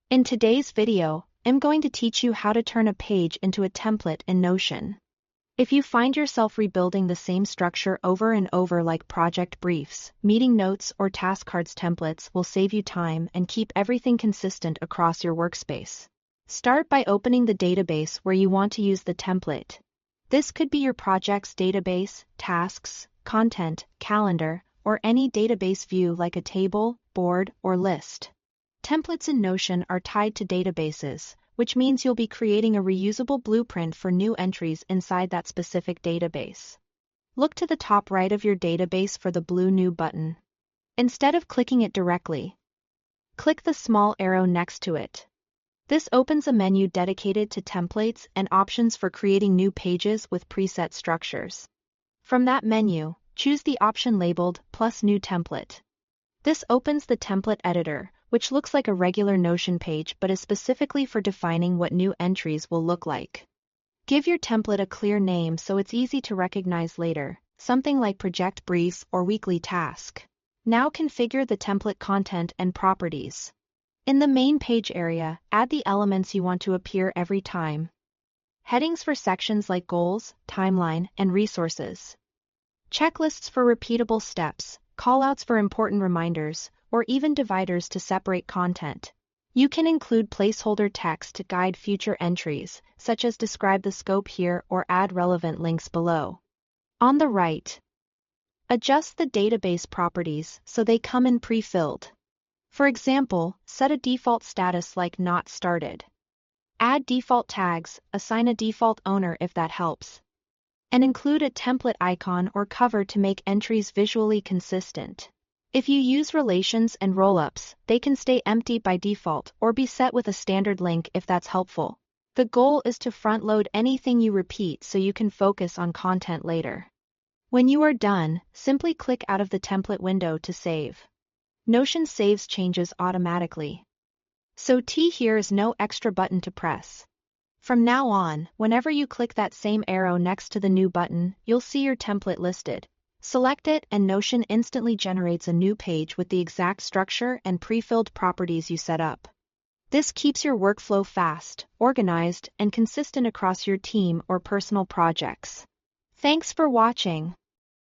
In today's video, I'm going to teach you how to turn a page into a template in Notion. If you find yourself rebuilding the same structure over and over like project briefs, meeting notes, or task cards, templates will save you time and keep everything consistent across your workspace. Start by opening the database where you want to use the template. This could be your project's database, tasks, content, calendar, or any database view like a table, board, or list. Templates in Notion are tied to databases, which means you'll be creating a reusable blueprint for new entries inside that specific database. Look to the top right of your database for the blue New button. Instead of clicking it directly, click the small arrow next to it. This opens a menu dedicated to templates and options for creating new pages with preset structures. From that menu, choose the option labeled Plus New Template. This opens the template editor, which looks like a regular Notion page but is specifically for defining what new entries will look like. Give your template a clear name so it's easy to recognize later, something like project brief or weekly task. Now configure the template content and properties. In the main page area, add the elements you want to appear every time. Headings for sections like goals, timeline, and resources. Checklists for repeatable steps, callouts for important reminders, or even dividers to separate content. You can include placeholder text to guide future entries, such as describe the scope here or add relevant links below. On the right, adjust the database properties so they come in pre-filled. For example, set a default status like Not Started. Add default tags, assign a default owner if that helps. And include a template icon or cover to make entries visually consistent. If you use relations and rollups, they can stay empty by default or be set with a standard link if that's helpful. The goal is to front-load anything you repeat so you can focus on content later. When you are done, simply click out of the template window to save. Notion saves changes automatically. So here is no extra button to press. From now on, whenever you click that same arrow next to the New button, you'll see your template listed. Select it and Notion instantly generates a new page with the exact structure and pre-filled properties you set up. This keeps your workflow fast, organized, and consistent across your team or personal projects. Thanks for watching.